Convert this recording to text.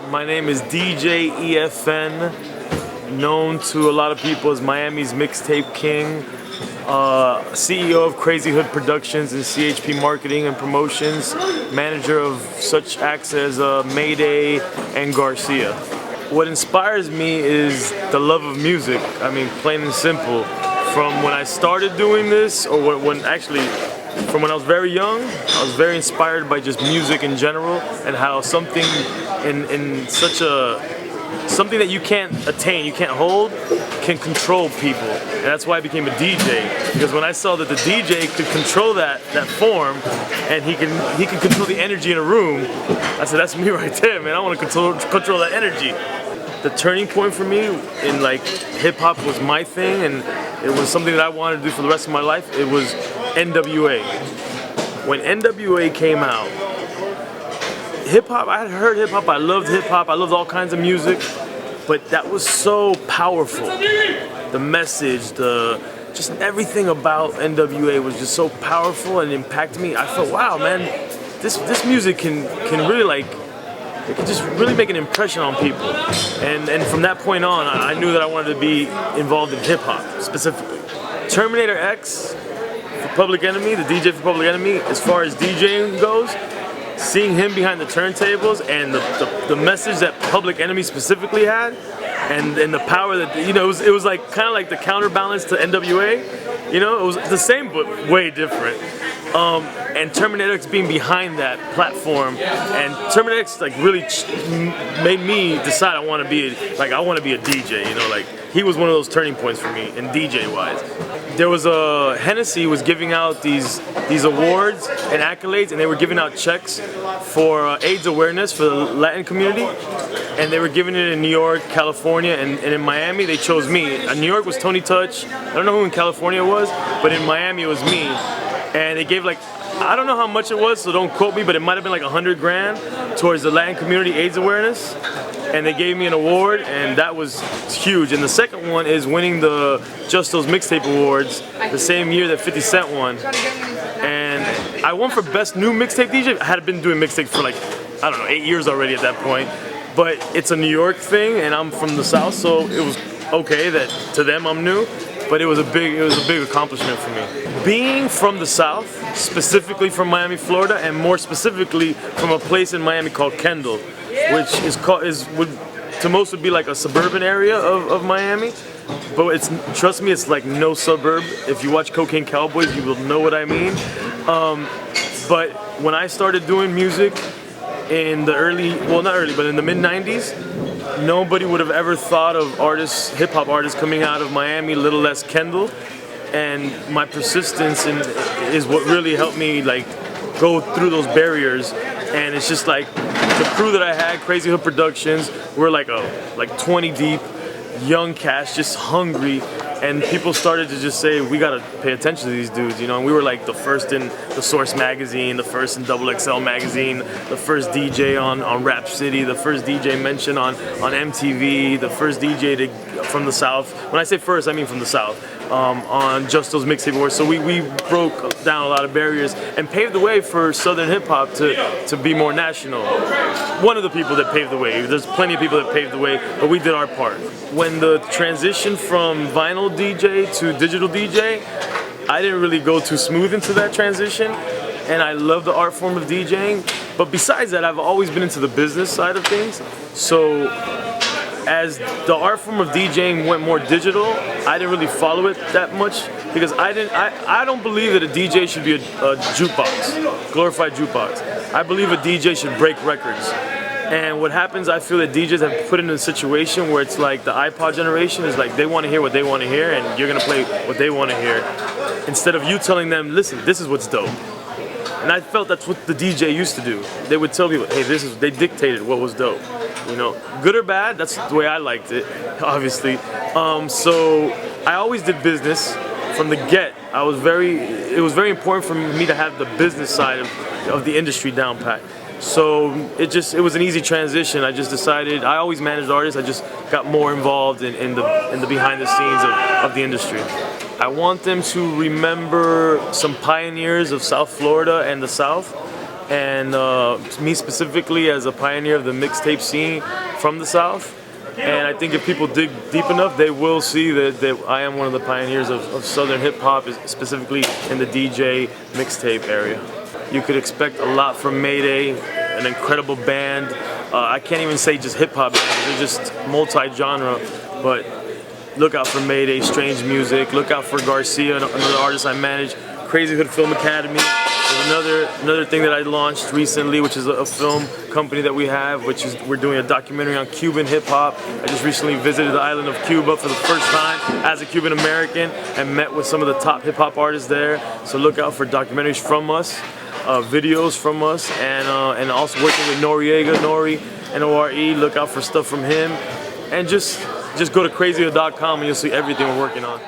My name is DJ EFN, known to a lot of people as Miami's Mixtape King, CEO of Crazy Hood Productions and CHP Marketing and Promotions, manager of such acts as Mayday and Garcia. What inspires me is the love of music. I mean, plain and simple. From when I started doing this, or from when I was very young, I was very inspired by just music in general and how something something that you can't attain, you can't hold, can control people. And that's why I became a DJ, because when I saw that the DJ could control that form and he can control the energy in a room, I said, that's me right there, man. I want to control that energy. The turning point for me in hip hop was my thing, and it was something that I wanted to do for the rest of my life. It was NWA. When NWA came out, hip hop, I had heard hip hop, I loved hip hop, I loved all kinds of music, but that was so powerful. The message, just everything about NWA was just so powerful and impacted me. I thought, wow, man, this music can really it can just really make an impression on people. And from that point on, I knew that I wanted to be involved in hip hop specifically. Terminator X for Public Enemy, the DJ for Public Enemy, as far as DJing goes, seeing him behind the turntables and the message that Public Enemy specifically had, and the power that, it was kind of like the counterbalance to NWA. It was the same but way different. And Terminator X being behind that platform, and Terminator X really made me decide I want to be a DJ. He was one of those turning points for me in DJ wise. There was Hennessy was giving out these awards and accolades, and they were giving out checks for AIDS awareness for the Latin community, and they were giving it in New York, California, and in Miami they chose me. In New York was Tony Touch. I don't know who in California was, but in Miami it was me. And they gave I don't know how much it was, so don't quote me, but it might have been $100 grand towards the Latin community AIDS awareness. And they gave me an award, and that was huge. And the second one is winning the Just Those Mixtape Awards the same year that 50 Cent won. And I won for Best New Mixtape DJ. I had been doing mixtape for 8 years already at that point. But it's a New York thing, and I'm from the South, so it was okay that to them I'm new. But it was a big accomplishment for me. Being from the South, specifically from Miami, Florida, and more specifically from a place in Miami called Kendall, which to most would be a suburban area of Miami. But trust me, it's no suburb. If you watch Cocaine Cowboys, you will know what I mean. But when I started doing music in the mid-90s, nobody would have ever thought of hip hop artists coming out of Miami, little less Kendall. And my persistence is what really helped me go through those barriers. And it's just the crew that I had, Crazy Hood Productions, we're 20 deep, young cast, just hungry. And people started to just say, we gotta pay attention to these dudes, And we were the first in the Source magazine, the first in XXL magazine, the first DJ on Rap City, the first DJ mentioned on MTV, the first DJ from the South. When I say first, I mean from the South. On Just Those Mixtape Awards. So we broke down a lot of barriers and paved the way for Southern hip hop to be more national. One of the people that paved the way. There's plenty of people that paved the way, but we did our part. When the transition from vinyl DJ to digital DJ, I didn't really go too smooth into that transition, and I love the art form of DJing. But besides that, I've always been into the business side of things. So as the art form of DJing went more digital, I didn't really follow it that much because I don't believe that a DJ should be a jukebox, glorified jukebox. I believe a DJ should break records. And what happens, I feel that DJs have put in a situation where it's the iPod generation is they want to hear what they want to hear, and you're gonna play what they want to hear, instead of you telling them, listen, this is what's dope. And I felt that's what the DJ used to do. They would tell people, hey, they dictated what was dope. Good or bad, that's the way I liked it, obviously. So I always did business from the get. It was very important for me to have the business side of the industry down pat. So it was an easy transition. I just decided, I always managed artists, I just got more involved in the behind the scenes of the industry. I want them to remember some pioneers of South Florida and the South and me specifically as a pioneer of the mixtape scene from the South. And I think if people dig deep enough, they will see that I am one of the pioneers of Southern hip hop, specifically in the DJ mixtape area. You could expect a lot from Mayday, an incredible band. I can't even say just hip hop bands, they're just multi-genre, but look out for Mayday, Strange Music, look out for Garcia, another artist I manage, Crazy Hood Film Academy. There's another thing that I launched recently, which is a film company that we have, which is we're doing a documentary on Cuban hip hop. I just recently visited the island of Cuba for the first time as a Cuban American and met with some of the top hip hop artists there. So look out for documentaries from us, videos from us, and also working with Noriega, Nori, N-O-R-E. Look out for stuff from him, and just go to crazyhood.com and you'll see everything we're working on.